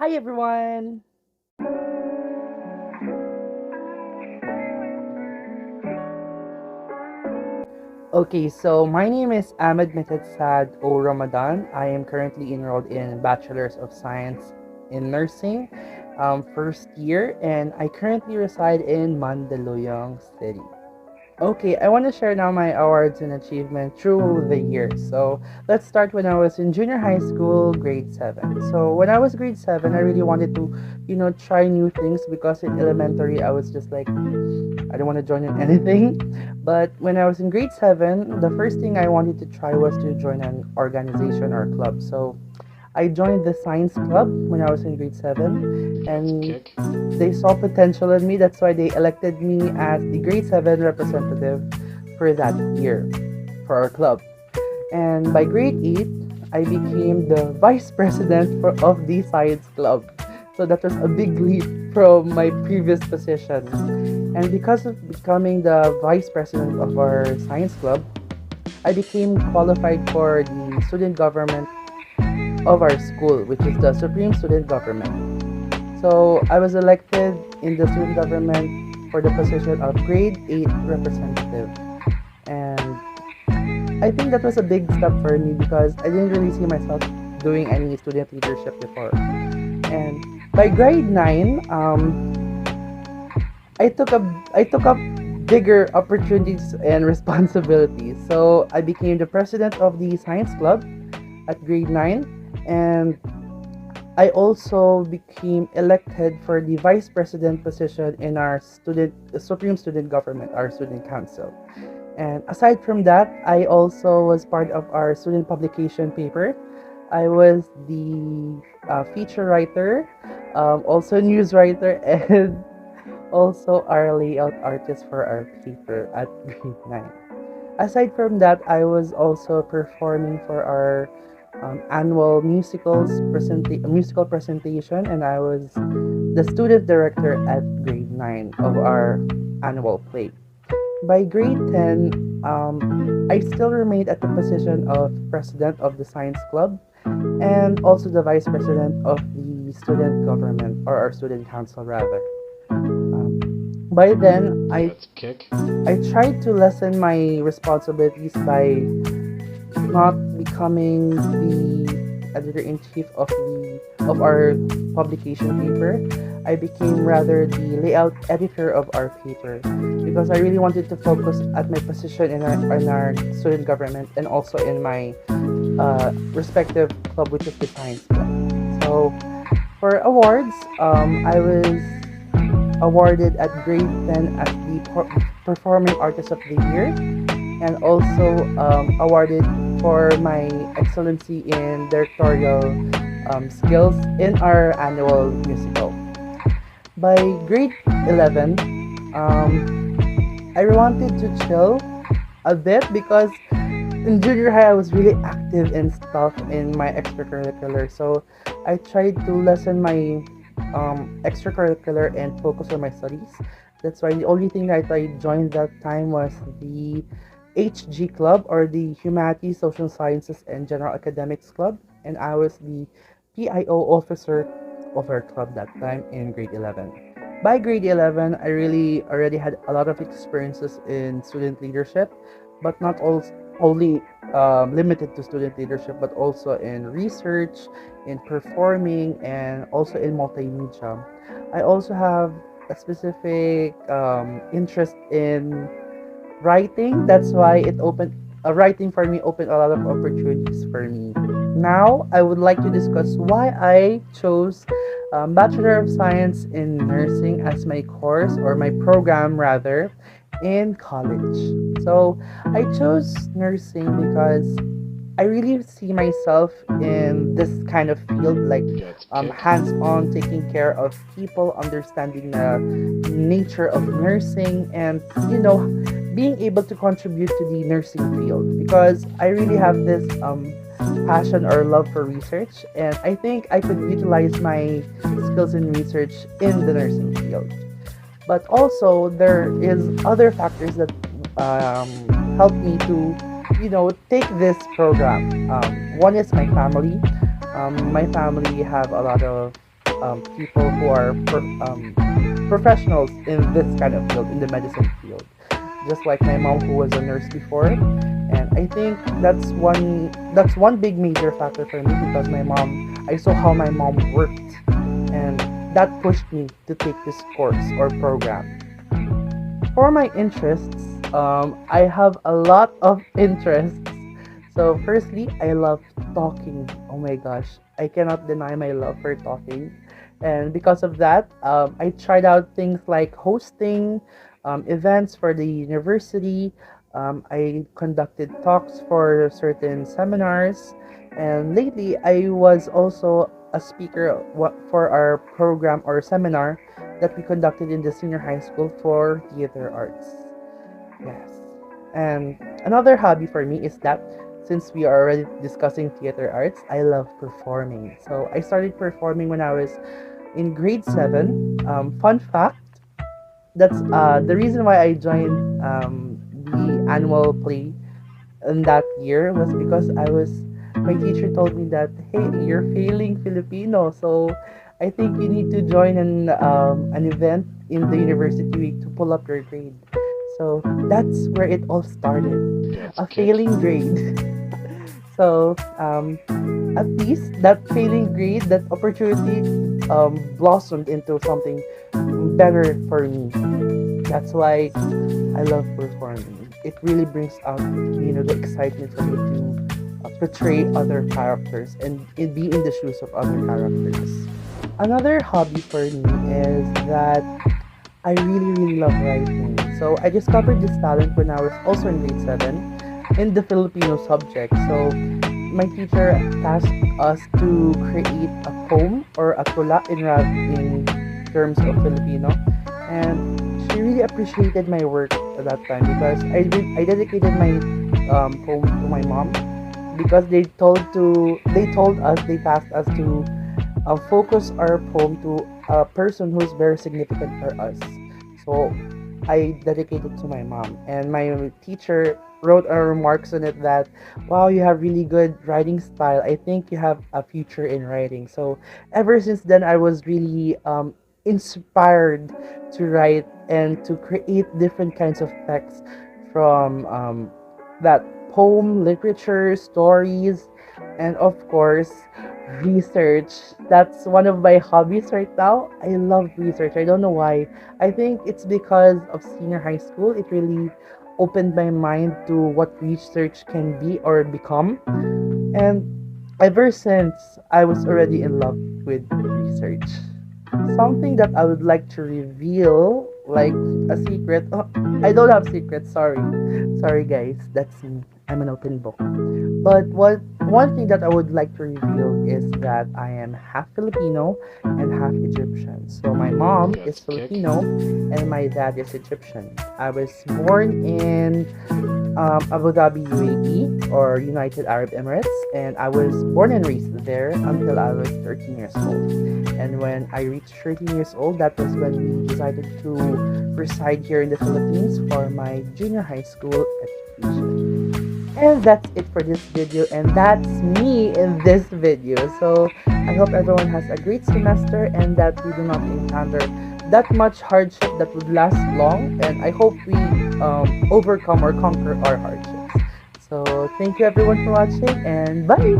Hi everyone. Okay, so my name is Ahmed Metadsad O Ramadan. I am currently enrolled in Bachelor's of Science in Nursing, first year, and I currently reside in Mandaluyong City. Okay, I want to share now my awards and achievement through the years. So let's start when I was in junior high school, grade 7. So when I was grade 7, I really wanted to, try new things because in elementary, I was just like, I don't want to join in anything. But when I was in grade 7, the first thing I wanted to try was to join an organization or club. So I joined the science club when I was in grade 7, That's and kick. they saw potential in me. That's why they elected me as the grade 7 representative for that year for our club. And by grade 8, I became the vice president of the science club. So that was a big leap from my previous position. And because of becoming the vice president of our science club, I became qualified for the student government of our school, which is the Supreme Student Government. So I was elected in the student government for the position of grade 8 representative. And I think that was a big step for me because I didn't really see myself doing any student leadership before. And by grade 9, I took up bigger opportunities and responsibilities. So I became the president of the science club at grade 9, and I also became elected for the vice president position in our supreme student government, our student council. And aside from that, I also was part of our student publication paper. I was the feature writer, also news writer, and also our layout artist for our paper at grade 9. Aside from that, I was also performing for our annual musical presentation, and I was the student director at grade 9 of our annual play. By grade 10, I still remained at the position of president of the science club and also the vice president of the student government, or our student council rather. By then, That's kick. I tried to lessen my responsibilities by not becoming the editor in chief of our publication paper. I became rather the layout editor of our paper because I really wanted to focus at my position in our student government and also in my respective club, which is the science club. So for awards, I was awarded at grade 10 as the performing artist of the year, and also awarded for my excellency in directorial skills in our annual musical. By grade 11, I wanted to chill a bit because in junior high I was really active and stuff in my extracurricular. So I tried to lessen my extracurricular and focus on my studies. That's why the only thing that I joined that time was the HG Club, or the Humanities, Social Sciences, and General Academics Club, and I was the PIO officer of our club that time in grade 11. By grade 11, I really already had a lot of experiences in student leadership, but not all, only limited to student leadership, but also in research, in performing, and also in multimedia. I also have a specific interest in writing. That's why writing for me opened a lot of opportunities for me. Now I would like to discuss why I chose Bachelor of Science in Nursing as my course, or my program rather, in college. So I chose nursing because I really see myself in this kind of field, like That's kick. hands-on, taking care of people, understanding the nature of nursing, and being able to contribute to the nursing field. Because I really have this passion or love for research, and I think I could utilize my skills in research in the nursing field. But also there is other factors that help me to take this program. One is my family. My family have a lot of people who are professionals in this kind of field, in the medicine field. Just like my mom, who was a nurse before, and I think that's one big major factor for me, because I saw how my mom worked, and that pushed me to take this course or program. For my interests, I have a lot of interests. So, firstly, I love talking. Oh my gosh, I cannot deny my love for talking. And because of that, I tried out things like hosting events for the university. I conducted talks for certain seminars. And lately, I was also a speaker for our program or seminar that we conducted in the senior high school for theater arts. Yes. And another hobby for me is that, since we are already discussing theater arts, I love performing. So I started performing when I was in grade 7. Fun fact, that's the reason why I joined the annual play in that year, was because my teacher told me that, hey, you're failing Filipino, so I think you need to join an event in the university week to pull up your grade. So that's where it all started, That's a good. failing grade. So at least that failing grade, that opportunity, blossomed into something better for me. That's why I love performing. It really brings out, the excitement for me to portray other characters and be in the shoes of other characters. Another hobby for me is that I really, really love writing. So I discovered this talent when I was also in grade 7 in the Filipino subject. So my teacher tasked us to create a poem or a tula in terms of Filipino. And she really appreciated my work at that time, because I dedicated my poem to my mom, because they tasked us to focus our poem to a person who's very significant for us. So I dedicated to my mom, and my teacher wrote a remarks on it that, wow, you have really good writing style. I think you have a future in writing. So ever since then, I was really inspired to write and to create different kinds of texts from that poem, literature, stories, and of course, research. That's one of my hobbies right now. I love research. I don't know why. I think it's because of senior high school. It really opened my mind to what research can be or become. And ever since, I was already in love with research. Something that I would like to reveal, like a secret. Oh, I don't have secrets, sorry. Sorry guys, that's me. I'm an open book. But one thing that I would like to reveal is that I am half Filipino and half Egyptian. So my mom is That's good. Filipino and my dad is Egyptian. I was born in Abu Dhabi, UAE, or United Arab Emirates, and I was born and raised there until I was 13 years old. And when I reached 13 years old, that was when we decided to reside here in the Philippines for my junior high school education. And that's it for this video, and that's me in this video. So I hope everyone has a great semester and that we do not encounter that much hardship that would last long, and I hope we overcome or conquer our hardships. So thank you everyone for watching, and bye.